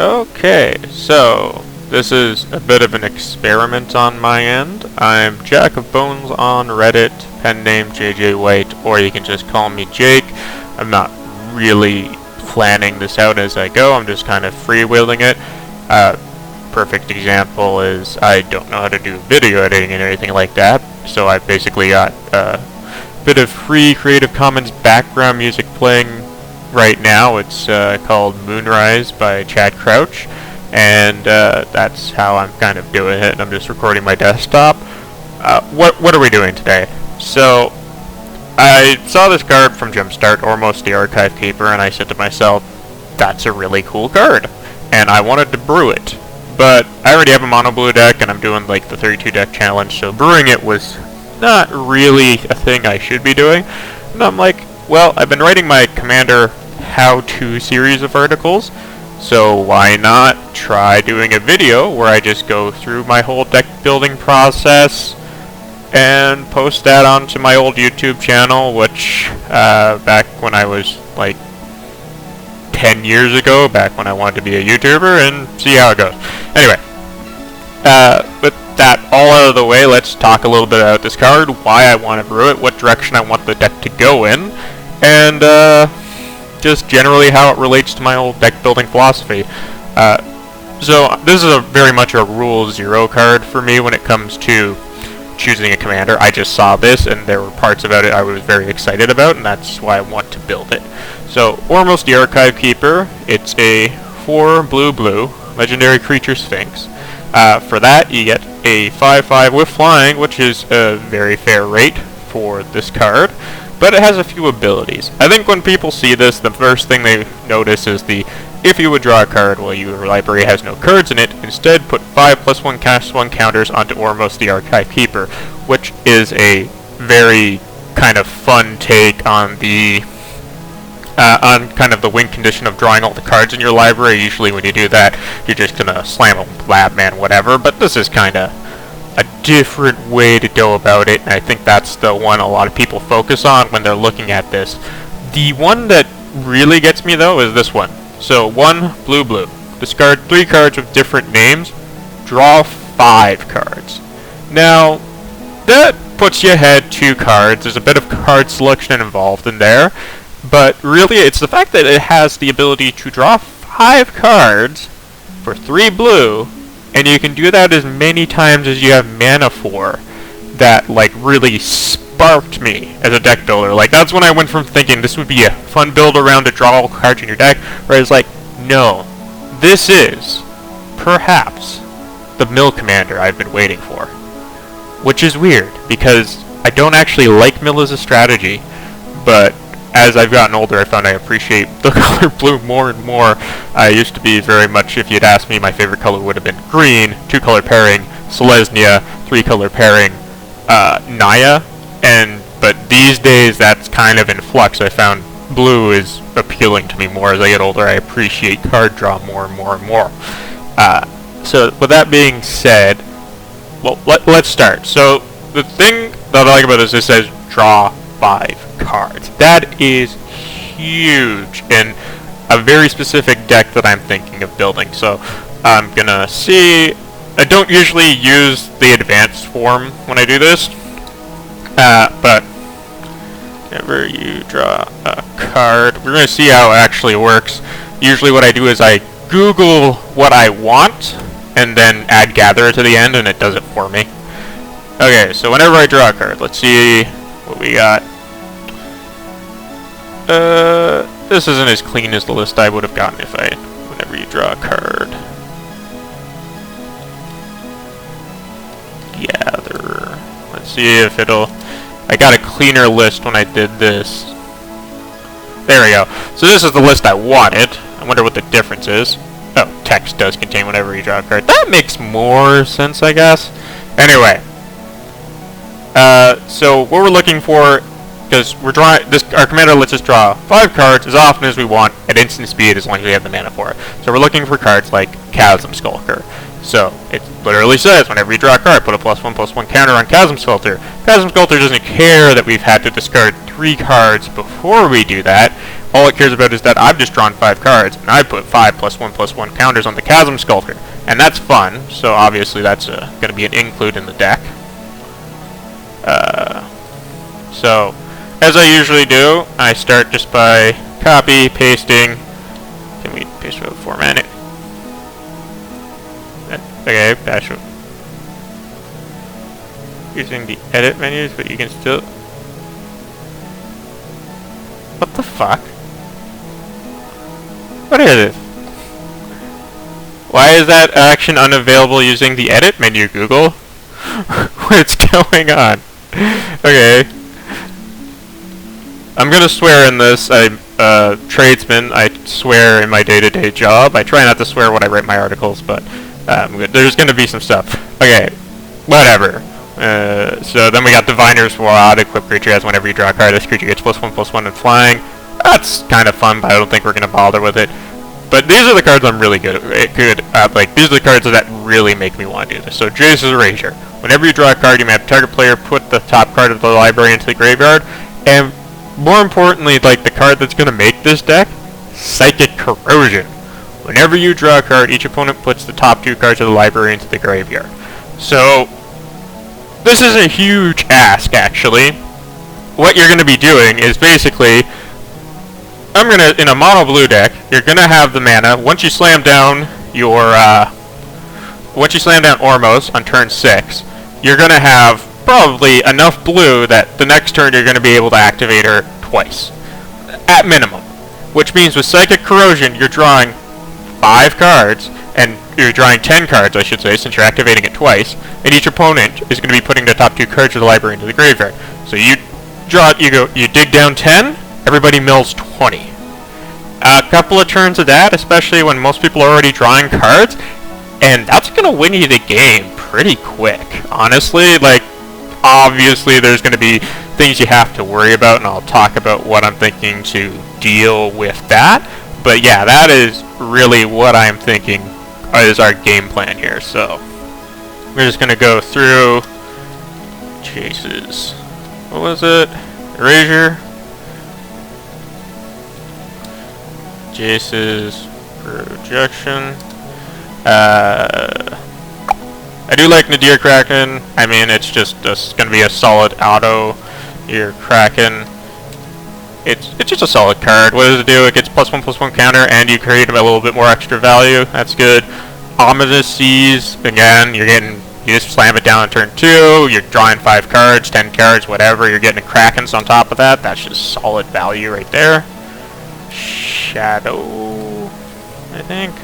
Okay, so this is a bit of an experiment on my end. I'm Jack of Bones on Reddit, pen name JJ White, or you can just call me Jake. I'm not really planning this out as I go, I'm just kind of freewheeling it. Perfect example is I don't know how to do video editing and anything like that, so I've basically got a bit of free Creative Commons background music playing right now. It's called Moonrise by Chad Crouch, and that's how I'm kind of doing it. I'm just recording my desktop. What are we doing today? So I saw this card from Jumpstart, Ormos the Archive Keeper, and I said to myself, that's a really cool card, and I wanted to brew it. But I already have a mono blue deck, and I'm doing like the 32 deck challenge, so brewing it was not really a thing I should be doing. And I'm like, well, I've been writing my Commander how-to series of articles, so why not try doing a video where I just go through my whole deck building process and post that onto my old YouTube channel, which back when I was like 10 years ago, back when I wanted to be a YouTuber, and see how it goes. Anyway, with that all out of the way, let's talk a little bit about this card, why I want to brew it, what direction I want the deck to go in, and just generally how it relates to my old deck building philosophy. So this is very much a rule zero card for me when it comes to choosing a commander. I just saw this and there were parts about it I was very excited about, and that's why I want to build it. So Ormos the Archive Keeper, it's a 4 blue legendary creature Sphinx. For that you get a 5/5 with flying, which is a very fair rate for this card, but it has a few abilities. I think when people see this, the first thing they notice is if you would draw a card while your library has no cards in it, instead put 5+1/+1 counters onto Ormos the Archive Keeper, which is a very kind of fun take on the on kind of the win condition of drawing all the cards in your library. Usually when you do that, you're just gonna slam a Labman, whatever, but this is kind of a different way to go about it, and I think that's the one a lot of people focus on when they're looking at this. The one that really gets me, though, is this one. So 1 blue. Discard 3 cards with different names. Draw 5 cards. Now, that puts you ahead 2 cards. There's a bit of card selection involved in there, but really it's the fact that it has the ability to draw 5 cards for 3 blue, and you can do that as many times as you have mana for, that like really sparked me as a deck builder. Like, that's when I went from thinking this would be a fun build around to draw all cards in your deck, where I was like, no, this is perhaps the mill commander I've been waiting for. Which is weird, because I don't actually like mill as a strategy, but as I've gotten older, I found I appreciate the color blue more and more. I used to be very much, if you'd asked me, my favorite color would have been green, 2-color pairing, Selesnya, 3-color pairing, Naya, but these days that's kind of in flux. I found blue is appealing to me more as I get older. I appreciate card draw more and more and more. So with that being said, well, let's start. So the thing that I like about this, it says draw 5 cards. That is huge in a very specific deck that I'm thinking of building. So I'm gonna see. I don't usually use the advanced form when I do this, but whenever you draw a card, we're gonna see how it actually works. Usually what I do is I Google what I want and then add gather to the end, and it does it for me. Okay, so whenever I draw a card, let's see what we got. This isn't as clean as the list I would have gotten if whenever you draw a card. Gather. Let's see if I got a cleaner list when I did this. There we go. So this is the list I wanted. I wonder what the difference is. Oh, text does contain whenever you draw a card. That makes more sense, I guess. Anyway. So what we're looking for, because our commander lets us draw 5 cards as often as we want at instant speed, as long as we have the mana for it. So we're looking for cards like Chasm Skulker. So it literally says, whenever you draw a card, put a +1/+1 counter on Chasm Skulker. Chasm Skulker doesn't care that we've had to discard 3 cards before we do that. all it cares about is that I've just drawn 5 cards, and I put 5+1/+1 counters on the Chasm Sculptor. And that's fun, so obviously that's going to be an include in the deck. So, as I usually do, I start just by copy, pasting. Can we paste for 4 mana? Okay, dash. Using the edit menus, but you can still... What the fuck? What is it? Why is that action unavailable using the edit menu, Google? What's going on? Okay. I'm gonna swear in this. I'm a tradesman. I swear in my day-to-day job. I try not to swear when I write my articles, but there's gonna be some stuff. Okay. Whatever. So then we got Diviner's Rod. Equip creature as whenever you draw a card, this creature gets +1/+1 and flying. That's kind of fun, but I don't think we're gonna bother with it. But these are the cards I'm really good at. Like, these are the cards that really make me want to do this. So Jace's Erasure. Whenever you draw a card, you may have target player put the top card of the library into the graveyard. And more importantly, like the card that's gonna make this deck, Psychic Corrosion. Whenever you draw a card, each opponent puts the top 2 cards of the library into the graveyard. So this is a huge ask, actually. What you're gonna be doing is basically, in a mono blue deck, you're gonna have the mana. Once you slam down Ormos on turn 6, you're gonna have probably enough blue that the next turn you're gonna be able to activate her twice, at minimum. Which means with Psychic Corrosion, you're drawing 5 cards, and you're drawing 10 cards, I should say, since you're activating it twice. And each opponent is gonna be putting the top 2 cards of the library into the graveyard. So you dig down 10. Everybody mills 20. A couple of turns of that, especially when most people are already drawing cards, and that's gonna win you the game pretty quick. Honestly, like, obviously there's gonna be things you have to worry about, and I'll talk about what I'm thinking to deal with that. But yeah, that is really what I'm thinking is our game plan here. So we're just gonna go through Chases. What was it? Erasure. Jace's Projection. I do like Nadir Kraken. I mean, it's gonna be a solid auto. Your Kraken. It's just a solid card. What does it do? It gets +1/+1 counter, and you create a little bit more extra value. That's good. Ominous Seas. Again, you just slam it down on turn 2. You're drawing 5 cards, 10 cards, whatever. You're getting a Krakens on top of that. That's just solid value right there. Shadow, I think.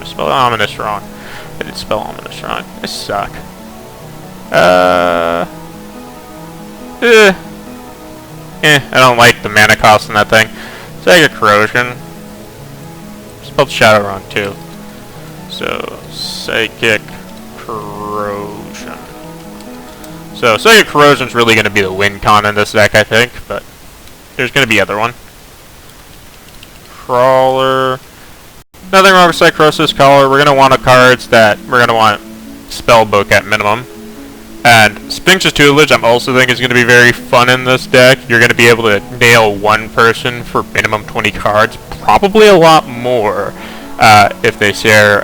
I spelled Ominous wrong. I did spell Ominous wrong. I suck. I don't like the mana cost in that thing. Psychic Corrosion. Spelled Shadow wrong too. So, Psychic Corrosion. So, Psychic Corrosion's really going to be the win con in this deck, I think, but there's going to be other one. Crawler. Nothing wrong with Psychrosis Collar. We're going to want cards that we're going to want Spellbook at minimum. And Sphinx's Tutelage, I'm also thinking is going to be very fun in this deck. You're going to be able to nail one person for minimum 20 cards. Probably a lot more if they share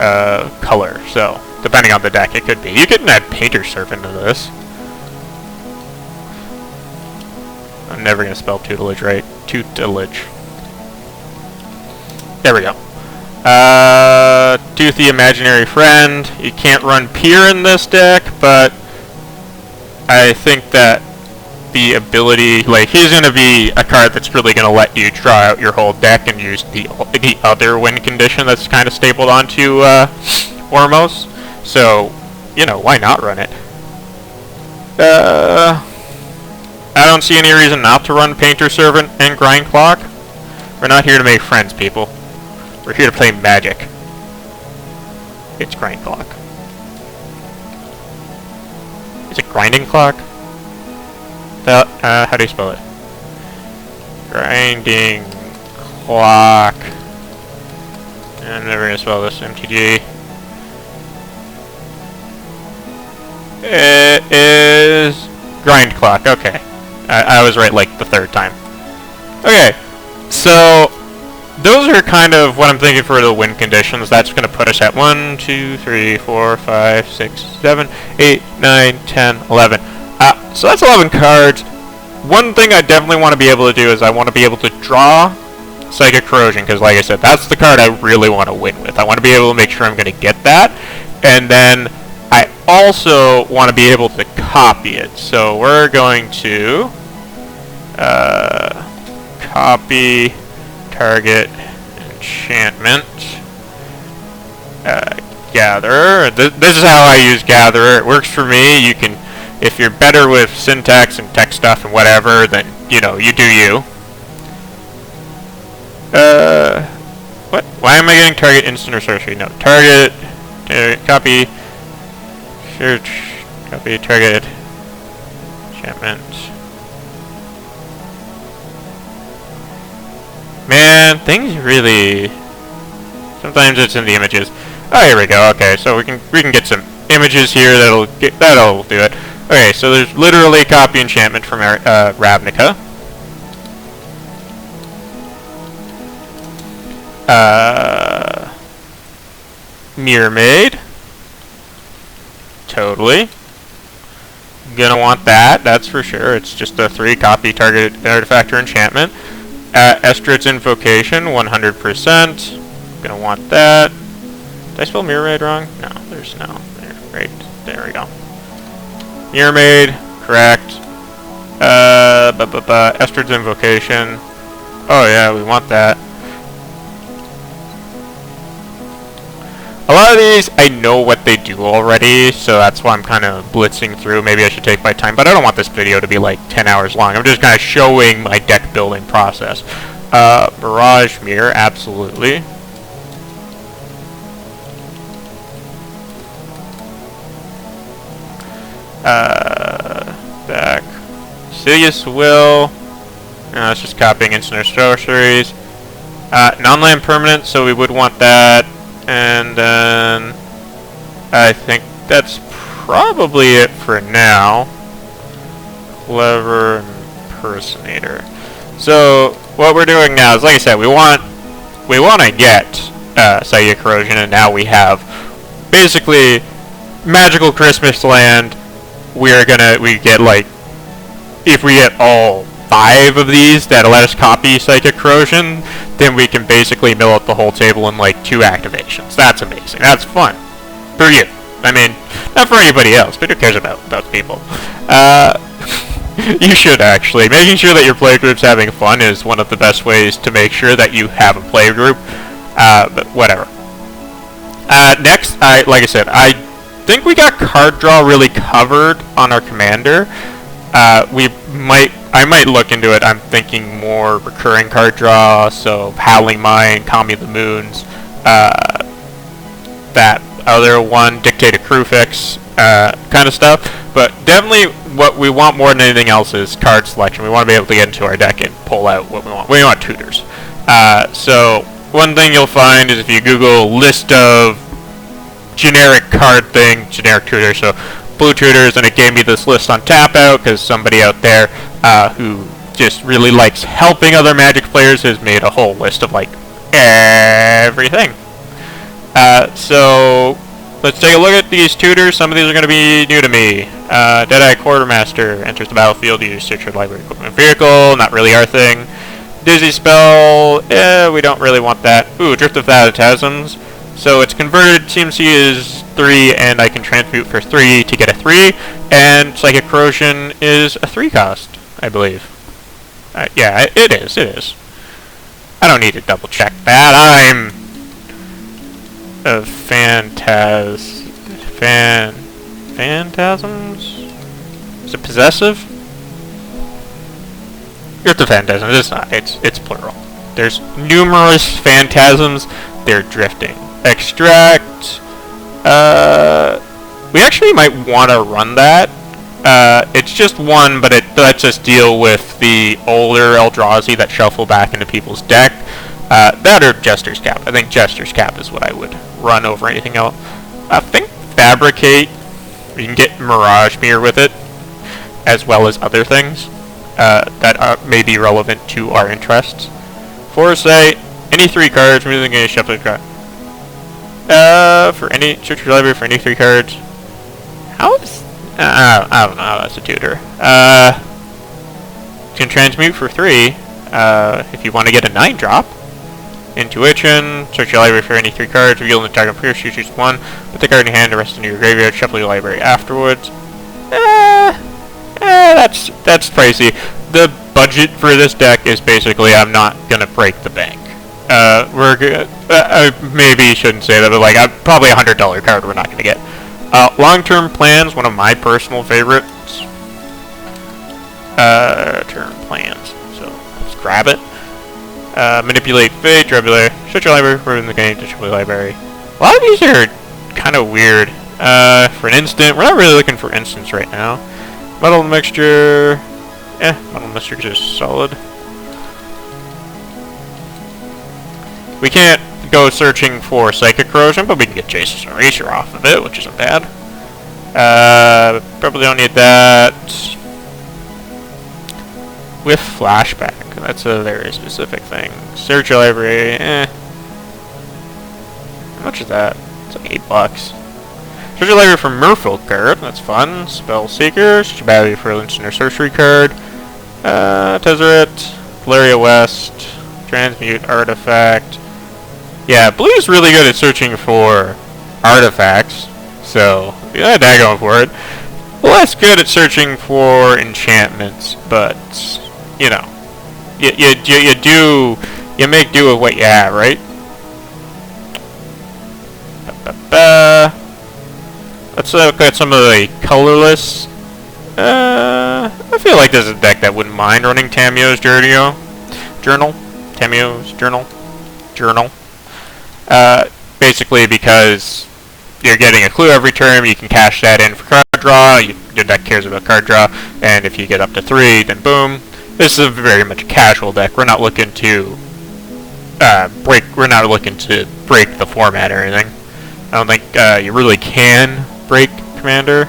color. So, depending on the deck, it could be. You could add Painter Servant into this. I'm never going to spell tutelage right. Tutelage. There we go. Toothy Imaginary Friend. You can't run Peer in this deck, but I think that the ability, like, he's going to be a card that's really going to let you draw out your whole deck and use the other win condition that's kind of stapled onto Ormos. So, you know, why not run it? I don't see any reason not to run Painter Servant and Grind Clock. We're not here to make friends, people. We're here to play Magic. It's Grind Clock. Is it Grinding Clock? How do you spell it? Grinding Clock. I'm never gonna spell this. MTG. It is Grind Clock. Okay. I was right like the 3rd time. Okay. So those are kind of what I'm thinking for the win conditions. That's going to put us at 1, 2, 3, 4, 5, 6, 7, 8, 9, 10, 11. So that's 11 cards. One thing I definitely want to be able to do is I want to be able to draw Psychic Corrosion, because like I said, that's the card I really want to win with. I want to be able to make sure I'm going to get that, and then I also want to be able to copy it. So we're going to copy target enchantment, gather. This is how I use Gatherer. It works for me. You can, if you're better with syntax and text stuff and whatever, then, you know, you do you. What? Why am I getting target instant or sorcery? No, target, copy, search, copy, target, enchantment. Man, things really, sometimes it's in the images. Oh, here we go. Okay, so we can get some images here that'll do it. Okay, so there's literally copy enchantment from Ravnica. Mirror Maid. Totally. Gonna want that, that's for sure. It's just a 3 copy target artifact or enchantment. Estrid's Invocation, 100%. Gonna want that. Did I spell Mirror Maid wrong? No, there's no. There we go. Mirror Maid, correct. Estrid's Invocation. Oh yeah, we want that. A lot of these, I know what they do already, so that's why I'm kind of blitzing through. Maybe I should take my time, but I don't want this video to be like 10 hours long. I'm just kind of showing my deck building process. Mirage Mirror, absolutely. Back. Sidious Will. No, it's just copying instant or sorceries. Non-land permanent, so we would want that. And then I think that's probably it for now. Clever Impersonator. So what we're doing now is, like I said, we want to get Psychic Corrosion, and now we have basically Magical Christmas Land. We get like, if we get all 5 of these that'll let us copy Psychic Corrosion, then we can basically mill up the whole table in like 2 activations. That's amazing. That's fun. For you. I mean, not for anybody else, but who cares about people? You should actually. Making sure that your playgroup's having fun is one of the best ways to make sure that you have a playgroup. But whatever. Next, like I said, I think we got card draw really covered on our commander. I might look into it. I'm thinking more recurring card draw, so Howling Mine, Kami of the Moons, that other one, Dictate a Crewfix, kind of stuff. But definitely what we want more than anything else is card selection. We want to be able to get into our deck and pull out what we want. We want tutors. So one thing you'll find is if you Google list of generic card thing, generic tutors, so blue tutors, and it gave me this list on Tap Out because somebody out there who just really likes helping other Magic players has made a whole list of like everything. So let's take a look at these tutors. Some of these are going to be new to me. Deadeye Quartermaster enters the battlefield. You search your library equipment vehicle. Not really our thing. Dizzy Spell. We don't really want that. Ooh, Drift of Phantasms. So it's converted. CMC is 3, and I can transmute for 3 to get a 3. And Psychic Corrosion is a 3 cost, I believe. Yeah, it is. It is. I don't need to double check that. I'm a Phantasms? Is it possessive? Drift of Phantasms. It's not. It's plural. There's numerous phantasms. They're drifting. Extract. We actually might want to run that. It's just 1, but it lets us deal with the older Eldrazi that shuffle back into people's deck. That or Jester's Cap. I think Jester's Cap is what I would run over anything else. I think Fabricate. We can get Mirage Mirror with it, as well as other things that may be relevant to our interests. Foresight. any 3 cards, remove the game, shuffle the card. For any, search your library for any 3 cards. How is, I don't know, that's a tutor. You can transmute for 3, if you want to get a 9-drop. Intuition, search your library for any 3 cards, reveal the target appears, choose 1, put the card in your hand, the rest into your graveyard, shuffle your library afterwards. That's pricey. The budget for this deck is basically I'm not gonna break the bank. We're good. I maybe shouldn't say that, but like, probably $100 card we're not gonna get. Long-term plans, one of my personal favorites. Term plans. So let's grab it. Manipulate fate, Drebulate, shut your library, we're in the game, to your library. A lot of these are kind of weird. For an instant, we're not really looking for instants right now. Metal mixture, metal mixture is just solid. We can't go searching for Psychic Corrosion, but we can get Jason's Eraser off of it, which isn't bad. Probably don't need that. With Flashback, that's a very specific thing. Search your library, How much is that? It's like $8. Search your library for Merfolk card, that's fun. Spell Seeker, search your battery for an instant or sorcery card. Tezzeret, Valeria West, Transmute, Artifact. Yeah, Blue's really good at searching for artifacts, so yeah, that going for it. Less good at searching for enchantments, but you know, you make do with what you have, right? Let's look at some of the colorless. I feel like there's a deck that wouldn't mind running Tamio's Journal. Tamio's Journal. Basically because you're getting a clue every turn, you can cash that in for card draw, your deck cares about card draw, and if you get up to 3, then boom. This is very much a casual deck. We're not looking to break the format or anything. I don't think you really can break Commander.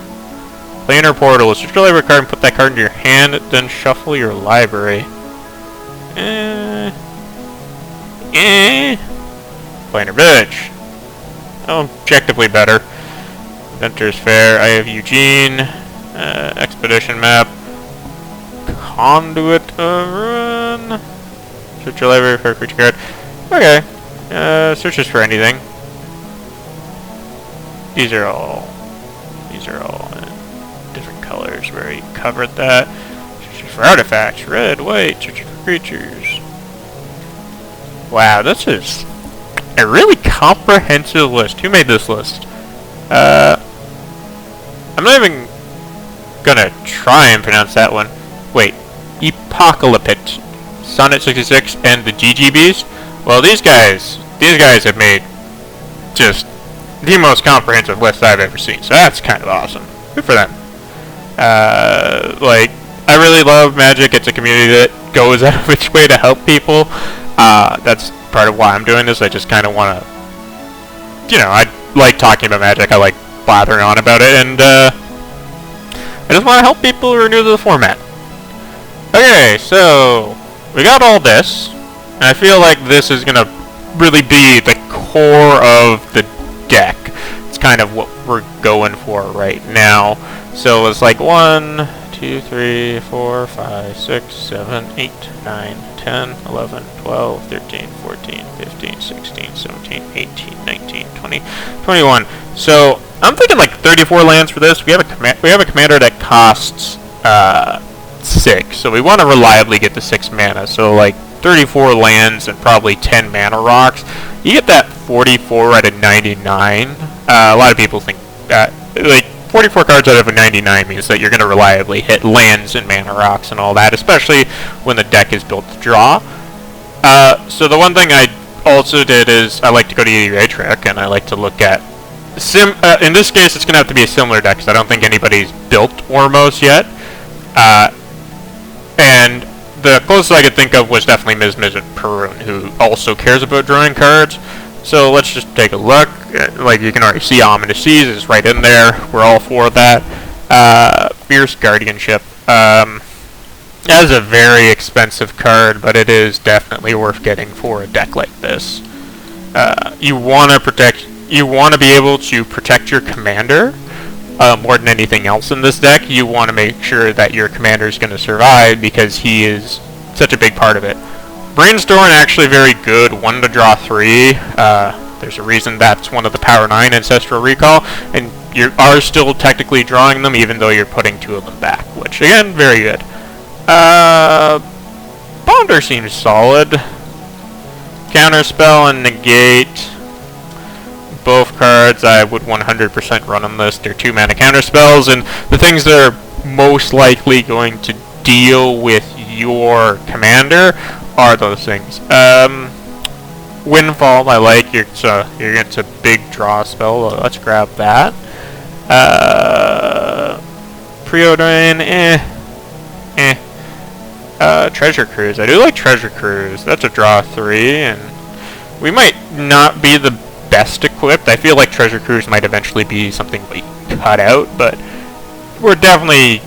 Planar Portal. Search your library card and put that card into your hand, then shuffle your library. Planar Village. Objectively better. Venter's Fair. I have Eugene. Expedition Map. Conduit of Ruin. Search your library for a creature card. Okay. Searches for anything. These are all different colors. We already covered that. Searches for artifacts. Red, white. Searches for creatures. Wow, this is a really comprehensive list. Who made this list? I'm not even gonna try and pronounce that one. Wait, Apocalypse, Sonnet 66, and the GGBs. Well, these guys have made just the most comprehensive list I've ever seen. So that's kind of awesome. Good for them. Like, I really love Magic. It's a community that goes out of its way to help people. That's part of why I'm doing this. I just kind of want to, I like talking about Magic. I like blathering on about it, and I just want to help people who are new to the format. Okay, so we got all this, and I feel like this is gonna really be the core of the deck. It's kind of what we're going for right now. So it's like 1, 2, 3, 4, 5, 6, 7, 8, 9, 10, 11, 12, 13, 14, 15, 16, 17, 18, 19, 20, 21. So I'm thinking like 34 lands for this. We have a commander that costs 6, so we want to reliably get the 6 mana. So like 34 lands and probably 10 mana rocks. You get that 44 out of 99. A lot of people think like 44 cards out of a 99 means that you're going to reliably hit lands and mana rocks and all that, especially when the deck is built to draw. So the one thing I also did is I like to go to EDA Trick, and I like to look at in this case it's going to have to be a similar deck because I don't think anybody's built Ormos yet. And the closest I could think of was definitely Ms. Perun, who also cares about drawing cards. So let's just take a look. Like you can already see, Ominous Seas is right in there. We're all for that. Fierce Guardianship. That is a very expensive card, but it is definitely worth getting for a deck like this. You want to be able to protect your commander more than anything else in this deck. You want to make sure that your commander is going to survive because he is such a big part of it. Brainstorm actually very good, 1 to draw 3. There's a reason that's one of the Power 9 Ancestral Recall, and you are still technically drawing them even though you're putting 2 of them back, which again, very good. Bonder seems solid. Counterspell and Negate. Both cards I would 100% run on this. They're 2-mana counterspells, and the things that are most likely going to deal with your commander are those things. Windfall, I like. You're into big draw spell. Let's grab that. Preordain, Treasure Cruise. I do like Treasure Cruise. That's a draw 3, and we might not be the best equipped. I feel like Treasure Cruise might eventually be something we cut out, but we're definitely,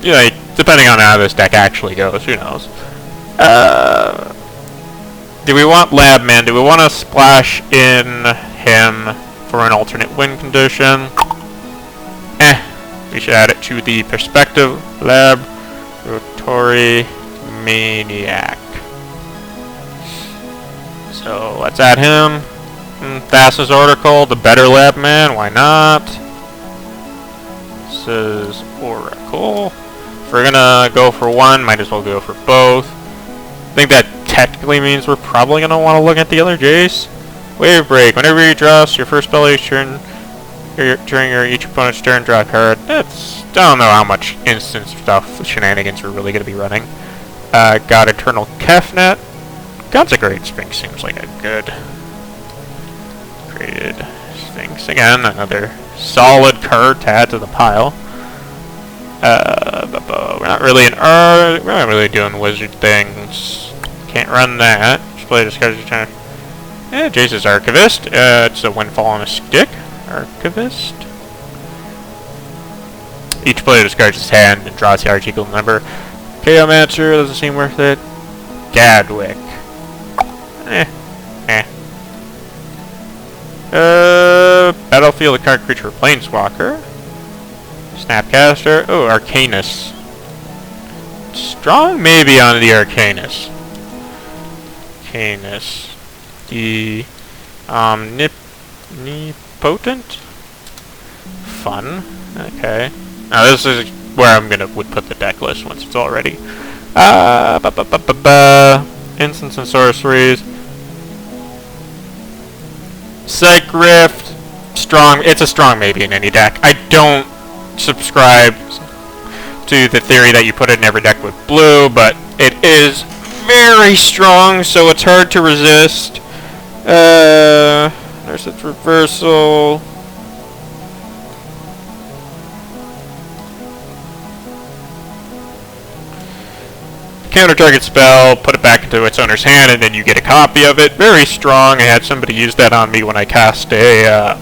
like, depending on how this deck actually goes, who knows. Do we want Labman? Do we want to splash in him for an alternate win condition? We should add it to the Perspective Laboratory Maniac. So let's add him. Thassa's Oracle, the better Labman, why not? This is Oracle. If we're gonna go for one, might as well go for both. I think that technically means we're probably gonna want to look at the other Jace. Wave Break. Whenever you draw your first spell each turn, during each opponent's turn, draw a card. I don't know how much instant stuff shenanigans we're really gonna be running. Got Eternal Kefnet. Consecrate Sphinx seems like a good created Sphinx. Again, another solid card to add to the pile. We're not really doing wizard things. Can't run that. Just play discard your turn. Jace's Archivist. It's a Windfall on a stick. Archivist. Each player discards his hand and draws the arch equal number. Chaomancer doesn't seem worth it. Gadwick. Battlefield a card creature Planeswalker. Snapcaster. Oh, Arcanus. Strong maybe on the Arcanus. Arcanus. The Omnipotent? Fun. Okay. Now this is where I'm would put the deck list once it's all ready. Instants and sorceries. Psych Rift. Strong. It's a strong maybe in any deck. I don't subscribe to the theory that you put it in every deck with blue, but it is very strong, so it's hard to resist. There's its reversal. Counter target spell, put it back into its owner's hand, and then you get a copy of it. Very strong. I had somebody use that on me when I cast a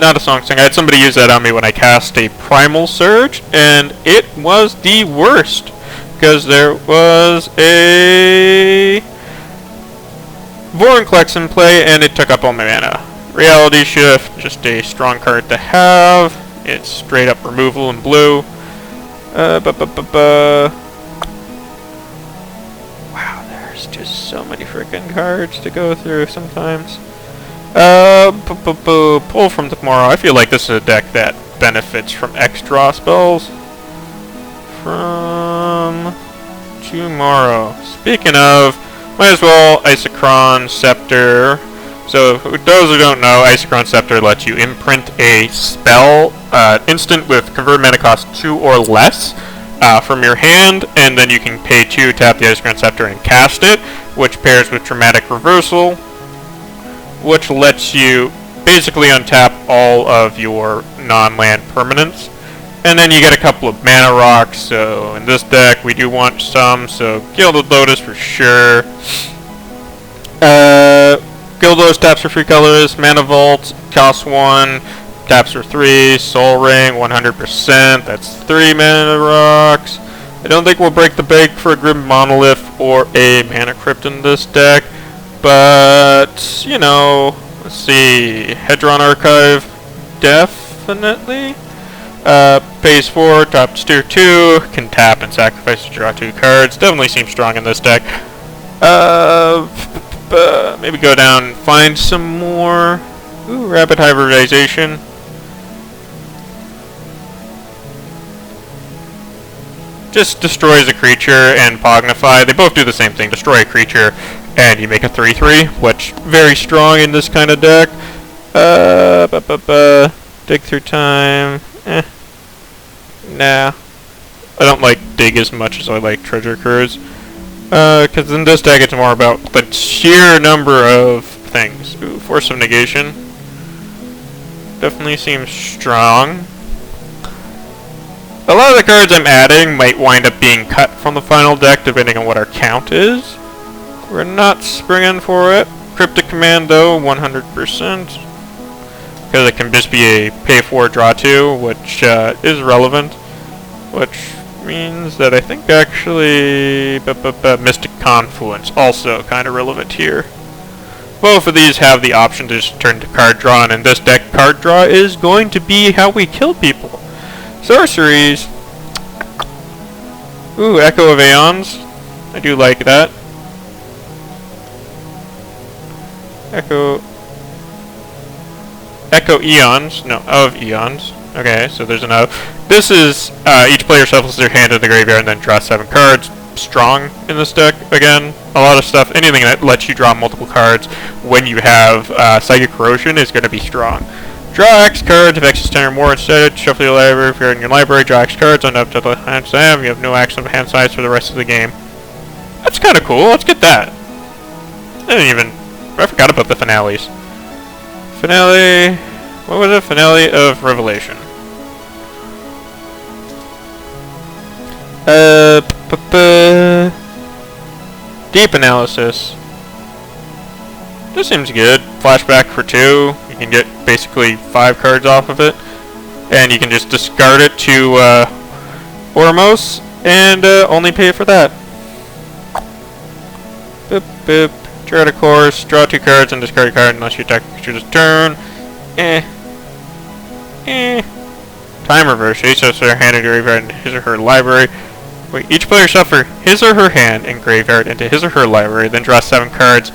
not a song song. I had somebody use that on me when I cast a Primal Surge, and it was the worst because there was a Vorinclex in play, and it took up all my mana. Reality Shift, just a strong card to have. It's straight up removal in blue. Wow, there's just so many freaking cards to go through sometimes. Pull from tomorrow. I feel like this is a deck that benefits from extra spells. From tomorrow. Speaking of, might as well Isochron Scepter. So, for those who don't know, Isochron Scepter lets you imprint a spell instant with convert mana cost 2 or less from your hand, and then you can pay 2, tap the Isochron Scepter, and cast it, which pairs with Dramatic Reversal, which lets you basically untap all of your non-land permanents. And then you get a couple of mana rocks, so in this deck we do want some, so Gilded Lotus for sure. Gilded Lotus taps for free colors, Mana Vault, costs 1, taps for 3, Soul Ring, 100%, that's 3 mana rocks. I don't think we'll break the bank for a Grim Monolith or a Mana Crypt in this deck, but, you know, let's see, Hedron Archive, definitely. Phase 4, taps tier 2, can tap and sacrifice to draw 2 cards, definitely seems strong in this deck. Maybe go down and find some more. Ooh, Rapid Hybridization. Just destroys a creature and Pognify. They both do the same thing. Destroy a creature and you make a 3/3, which very strong in this kind of deck. Dig through time. Nah. I don't like dig as much as I like Treasure Cruise. Because in this deck it's more about the sheer number of things. Ooh, Force of Negation. Definitely seems strong. A lot of the cards I'm adding might wind up being cut from the final deck depending on what our count is. We're not springing for it. Cryptic Commando, 100%. Because it can just be a pay 4, draw 2, which is relevant. Which means that I think actually Mystic Confluence also kind of relevant here. Both of these have the option to just turn to card draw, and in this deck card draw is going to be how we kill people. Sorceries. Ooh, Echo of Aeons. I do like that. Echo Eons. No, of Eons. Okay, so there's an of. This is, each player shuffles their hand in the graveyard and then draws 7 cards. Strong in this deck, again. A lot of stuff, anything that lets you draw multiple cards when you have Psychic Corrosion is going to be strong. Draw X cards, if X is 10 or more instead, shuffle your library. If you're in your library, draw X cards on up to the hand size. You have no action of hand size for the rest of the game. That's kind of cool, let's get that. I forgot about the finales. Finale, what was it? Finale of Revelation. Deep Analysis. This seems good. Flashback for 2. You can get basically 5 cards off of it. And you can just discard it to Ormos and only pay for that. Boop, boop. Draw a course, draw 2 cards and discard a card unless you attack a creature this turn. Time Reverse. Each shuffles their hand into graveyard into his or her library. Wait, each player shuffles his or her hand in graveyard into his or her library, then draw 7 cards.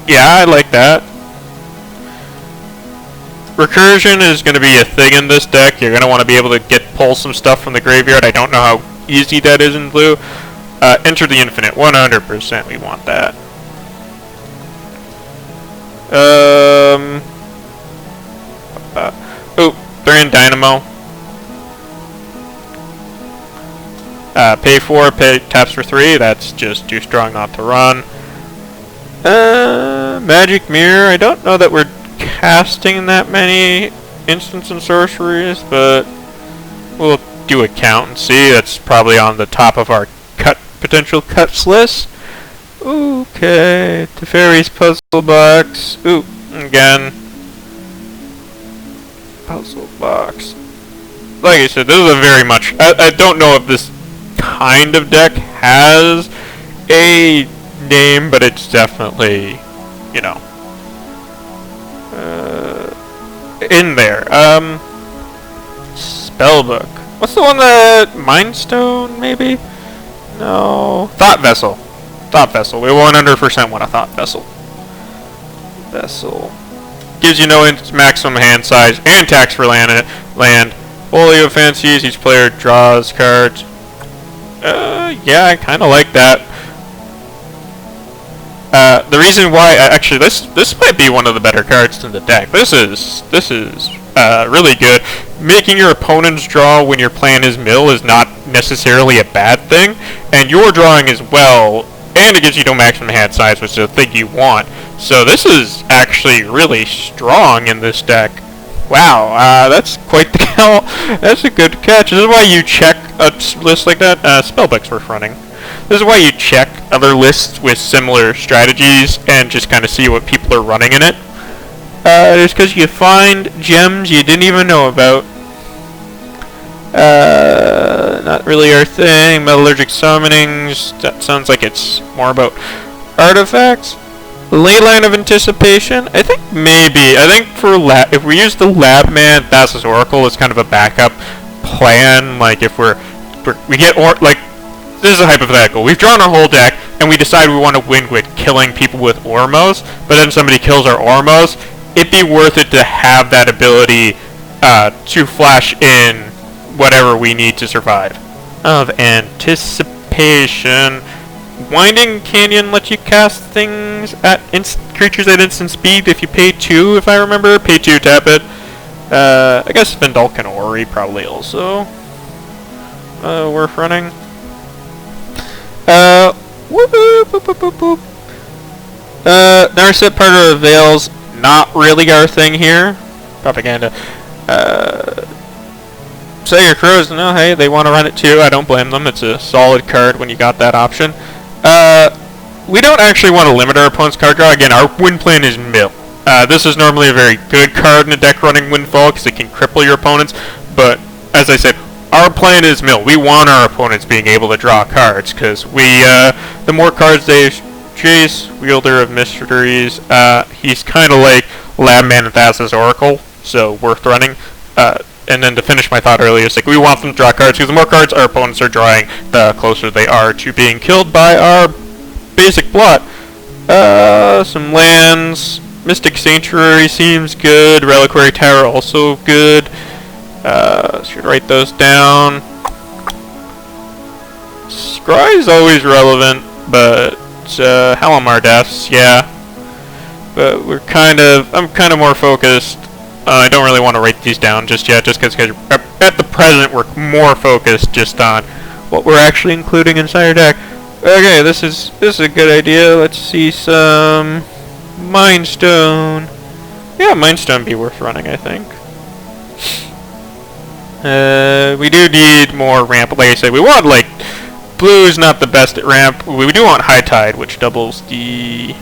Yeah, I like that. Recursion is going to be a thing in this deck. You're going to want to be able to pull some stuff from the graveyard. I don't know how easy that is in blue. Enter the Infinite. 100% we want that. They're in Dynamo. Pay 4, taps for 3. That's just too strong not to run. Magic Mirror. I don't know that we're casting that many instants and sorceries, but we'll do a count and see. That's probably on the top of our potential cuts list. Okay, Teferi's Puzzle Box. Ooh, again. Puzzle Box. Like I said, this is a very much... I don't know if this kind of deck has a name, but it's definitely, you know, in there. Spellbook. What's the one that... Mind Stone, maybe? No. Thought Vessel. Thought Vessel. We 100% want a Thought Vessel. Vessel. Gives you no maximum hand size and tax for land. Folio Fancies. Each player draws cards. Yeah, I kind of like that. The reason why, actually, this might be one of the better cards in the deck. This is really good. Making your opponent's draw when your plan is mill is not necessarily a bad thing, and you're drawing as well, and it gives you no maximum hand size, which is the thing you want. So this is actually really strong in this deck. Wow, that's quite the count. That's a good catch. This is why you check a list like that. Spellbook's worth running. This is why you check other lists with similar strategies and just kind of see what people are running in it. Just because you find gems you didn't even know about. Not really our thing. Metallurgic summonings, that sounds like it's more about artifacts. Leyline of Anticipation, I think maybe. I think for if we use the Lab Man, Thassa's Oracle is kind of a backup plan. Like if we get like, this is a hypothetical. We've drawn our whole deck, and we decide we want to win with killing people with Ormos, but then somebody kills our Ormos. It'd be worth it to have that ability to flash in whatever we need to survive. Of Anticipation. Winding Canyon lets you cast things at creatures at instant speed if you pay 2, if I remember. Pay 2, tap it. I guess Vindalcan Ori probably also worth running. Narset part of the Veils, not really our thing here. Propaganda. Say your Crows, no, hey, they want to run it too. I don't blame them. It's a solid card when you got that option. We don't actually want to limit our opponent's card draw. Again, our win plan is mill. This is normally a very good card in a deck running Windfall because it can cripple your opponents. But, as I said, our plan is mill. We want our opponents being able to draw cards because the more cards they chase, Wielder of Mysteries, he's kind of like Labman and Thassa's Oracle, so worth running. And then to finish my thought earlier, it's like we want them to draw cards because the more cards our opponents are drawing, the closer they are to being killed by our basic blot. Some lands. Mystic Sanctuary seems good. Reliquary Tower also good. Should write those down. Scry is always relevant, but Halimar Deaths, yeah. But I'm kind of more focused. I don't really want to write these down just yet, just because at the present we're more focused just on what we're actually including inside our deck. Okay, this is a good idea. Let's see some Mind Stone. Yeah, Mind Stone be worth running, I think. We do need more ramp. Like I said, we want like blue is not the best at ramp. We do want High Tide, which doubles the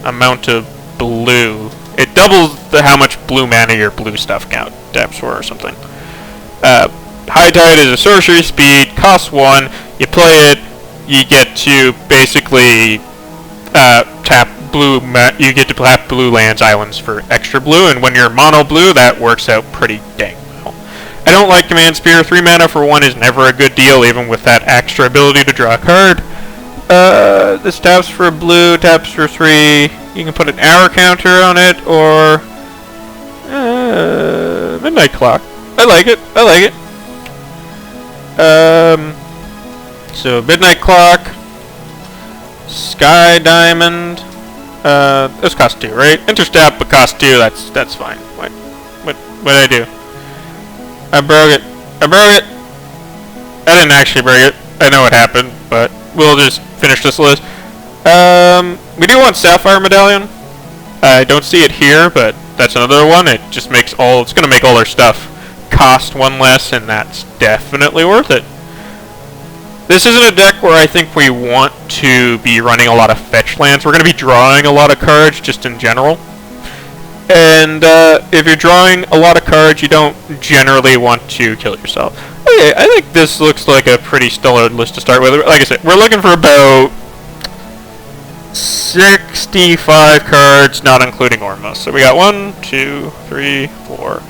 amount of blue. It doubles how much blue mana your blue stuff count taps for or something. High Tide is a sorcery speed, costs 1. You play it, you get to basically tap blue. You get to tap blue lands, islands for extra blue, and when you're mono blue, that works out pretty dang well. I don't like Command Spear. 3 mana for 1 is never a good deal, even with that extra ability to draw a card. This taps for blue, taps for 3. You can put an hour counter on it, or Midnight Clock. I like it. So Midnight Clock, Sky Diamond. Those cost 2, right? Interstep, but cost 2. That's fine. What did I do? I broke it. I didn't actually break it. I know what happened, but we'll just finish this list. We do want Sapphire Medallion. I don't see it here, but that's another one. It just makes it's gonna make all our stuff cost 1 less, and that's definitely worth it. This isn't a deck where I think we want to be running a lot of fetch lands. We're gonna be drawing a lot of cards just in general. And if you're drawing a lot of cards, you don't generally want to kill yourself. Okay, I think this looks like a pretty stellar list to start with. Like I said, we're looking for about 65 cards, not including Ormos. So we got 1, 2, 3, 4,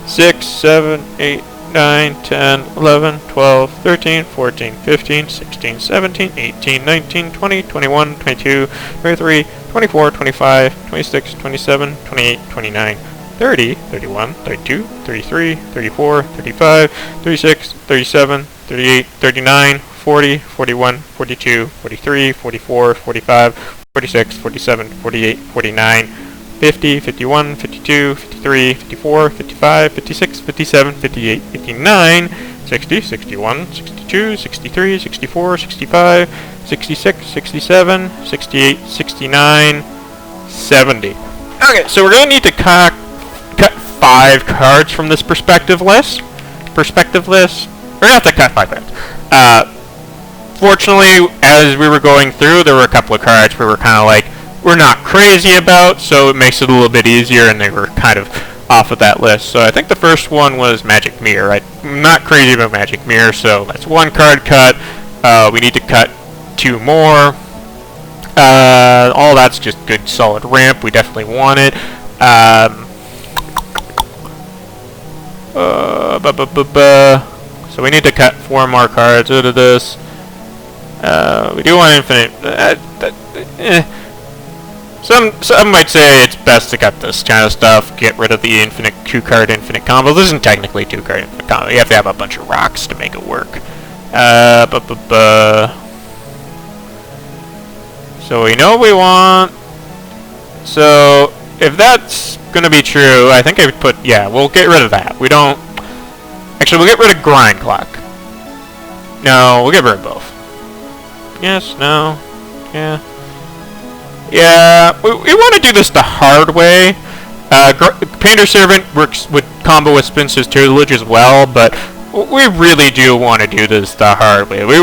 6, 7, 8, 9, 10, 11, 12, 13, 14, 15, 16, 17, 18, 19, 20, 21, 22, 23, 24, 25, 26, 27, 28, 29, 30, 31, 32, 33, 34, 35, 36, 37, 38, 39, 40, 41, 42, 43, 44, 45, 46, 47, 48, 49, 50, 51, 52, 53, 54, 55, 56, 57, 58, 59, 60, 61, 62, 63, 64, 65, 66, 67, 68, 69, 70. Okay, so we're going to need to cut 5 cards from this perspective list. We're going to have to cut 5 cards. Fortunately, as we were going through, there were a couple of cards where we were kind of like, we're not crazy about, so it makes it a little bit easier, and they were kind of off of that list. So I think the first one was Magic Mirror. I'm not crazy about Magic Mirror, so that's 1 card cut. We need to cut 2 more. All that's just good solid ramp. We definitely want it. So we need to cut 4 more cards out of this. We do want infinite. Some might say it's best to cut this kind of stuff. Get rid of the infinite 2-card infinite combo. This isn't technically 2-card infinite combo. You have to have a bunch of rocks to make it work. So we know what we want. So if that's gonna be true, I think I would put, yeah, we'll get rid of that. We don't, actually we'll get rid of Grind Clock. No, we'll get rid of both. Yes, no, yeah. Yeah, we want to do this the hard way. Painter Servant would combo with Spinster's Tutelage as well, but we really do want to do this the hard way. We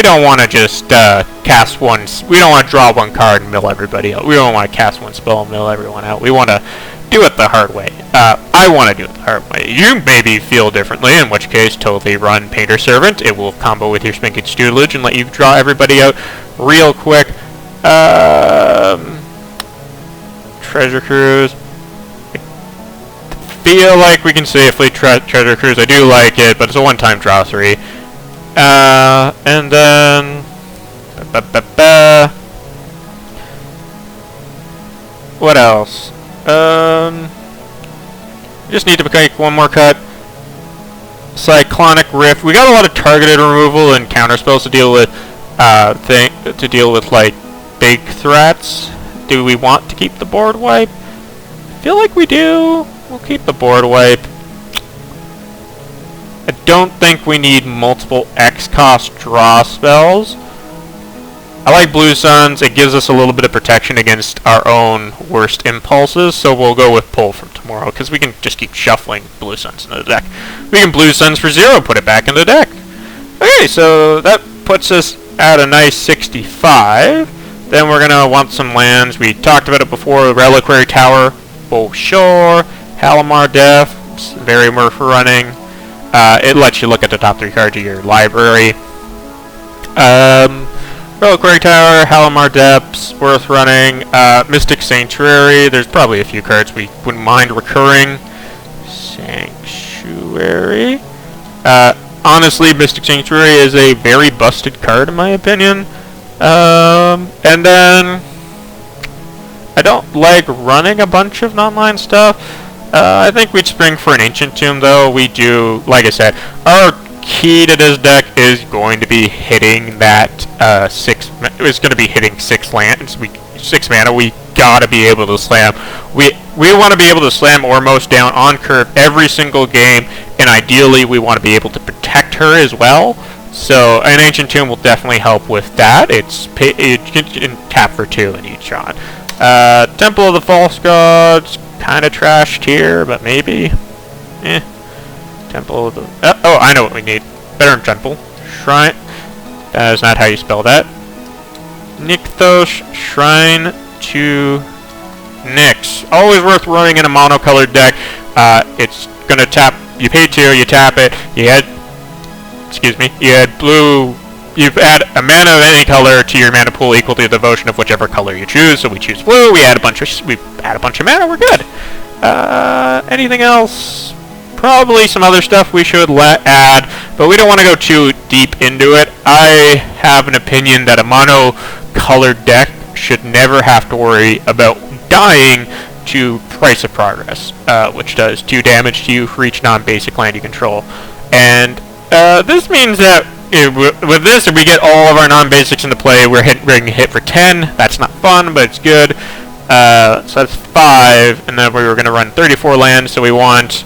don't want to just cast one. We don't want to draw 1 card and mill everybody out. We don't want to cast 1 spell and mill everyone out. We want to do it the hard way. I want to do it the hard way. You maybe feel differently, in which case totally run Painter Servant. It will combo with your Spinster's Tutelage and let you draw everybody out real quick. Treasure Cruise. I feel like we can safely Treasure Cruise. I do like it, but it's a 1-time draw 3. And then what else? Just need to make 1 more cut. Cyclonic Rift. We got a lot of targeted removal and counter spells to deal with. Like big threats. Do we want to keep the board wipe? I feel like we do. We'll keep the board wipe. I don't think we need multiple X-cost draw spells. I like Blue Suns. It gives us a little bit of protection against our own worst impulses, so we'll go with Pull from tomorrow, because we can just keep shuffling Blue Suns into the deck. We can Blue Suns for 0, put it back in the deck. Okay, so that puts us at a nice 65. Then we're going to want some lands. We talked about it before. Reliquary Tower, Shore, Halimar Depths, very worth running. It lets you look at the top 3 cards of your library. Reliquary Tower, Halimar Depths, worth running. Mystic Sanctuary, there's probably a few cards we wouldn't mind recurring. Sanctuary. Honestly, Mystic Sanctuary is a very busted card in my opinion. And then I don't like running a bunch of non-line stuff. I think we'd spring for an Ancient Tomb, though. We do, like I said, our key to this deck is going to be hitting that 6. It's going to be hitting 6 lands. 6 mana. We gotta be able to slam. We want to be able to slam Ormos down on curve every single game, and ideally we want to be able to protect her as well. So an Ancient Tomb will definitely help with that. You can tap for 2 in each shot. Temple of the False Gods, kind of trashed here, but maybe. Temple of the... oh, I know what we need. Better than Temple. Shrine. That is not how you spell that. Nykthos, Shrine to Nyx. Always worth running in a monocolored deck. It's gonna tap... You pay 2, you tap it, you had... Excuse me. You add blue. You add a mana of any color to your mana pool equal to the devotion of whichever color you choose. So we choose blue. We add a bunch of mana. We're good. Anything else? Probably some other stuff we should add, but we don't want to go too deep into it. I have an opinion that a mono-colored deck should never have to worry about dying to Price of Progress, which does 2 damage to you for each non-basic land you control. And this means that with this, if we get all of our non-basics into play, we're going to hit for 10. That's not fun, but it's good. So that's 5, and then we were going to run 34 lands, so we want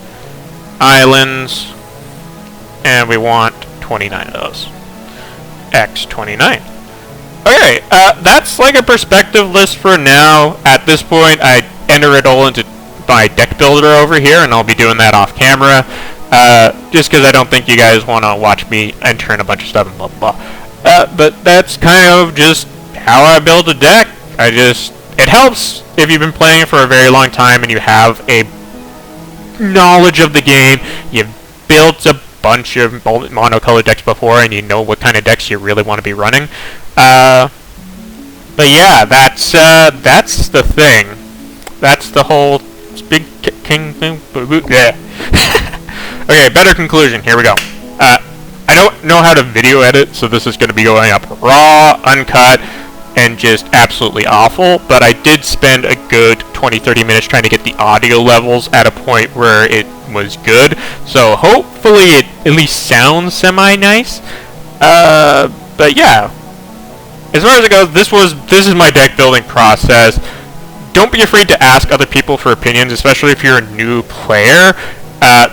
islands, and we want 29 of those. X 29. Okay, that's like a perspective list for now. At this point, I enter it all into my deck builder over here, and I'll be doing that off camera. Just because I don't think you guys want to watch me enter in a bunch of stuff and blah blah blah. But that's kind of just how I build a deck. I just it helps if you've been playing it for a very long time and you have a knowledge of the game. You've built a bunch of monocolored decks before, and you know what kind of decks you really want to be running. But yeah, that's the thing. That's the whole big king thing. Yeah. Okay, better conclusion. Here we go. I don't know how to video edit, so this is going to be going up raw, uncut, and just absolutely awful, but I did spend a good 20-30 minutes trying to get the audio levels at a point where it was good, so hopefully it at least sounds semi-nice. But yeah, as far as it goes, this is my deck building process. Don't be afraid to ask other people for opinions, especially if you're a new player.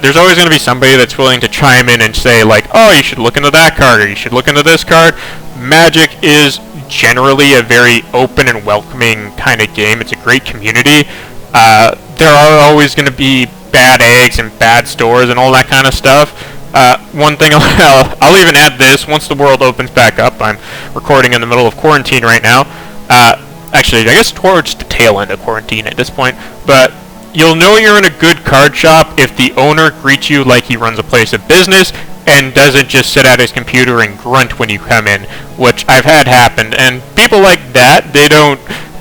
There's always going to be somebody that's willing to chime in and say, like, oh, you should look into that card, or you should look into this card. Magic is generally a very open and welcoming kind of game. It's a great community. There are always going to be bad eggs and bad stores and all that kind of stuff. One thing I'll even add this, once the world opens back up, I'm recording in the middle of quarantine right now. Actually, I guess towards the tail end of quarantine at this point, but you'll know you're in a good card shop if the owner greets you like he runs a place of business and doesn't just sit at his computer and grunt when you come in, which I've had happen. And people like that,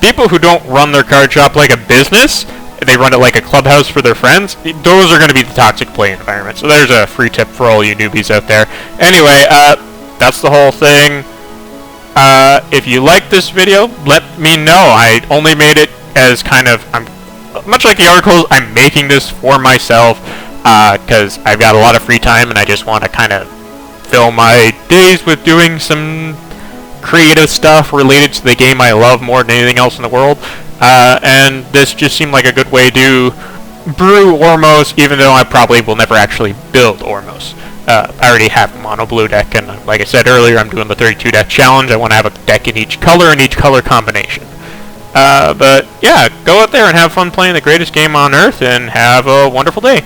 people who don't run their card shop like a business, they run it like a clubhouse for their friends, those are going to be the toxic play environment. So there's a free tip for all you newbies out there. Anyway, that's the whole thing. If you like this video, let me know. I only made it as kind of, much like the articles, I'm making this for myself, because I've got a lot of free time and I just want to kind of fill my days with doing some creative stuff related to the game I love more than anything else in the world. And this just seemed like a good way to brew Ormos, even though I probably will never actually build Ormos. I already have a mono blue deck, and like I said earlier, I'm doing the 32 deck challenge. I want to have a deck in each color and each color combination. But yeah, go out there and have fun playing the greatest game on Earth, and have a wonderful day.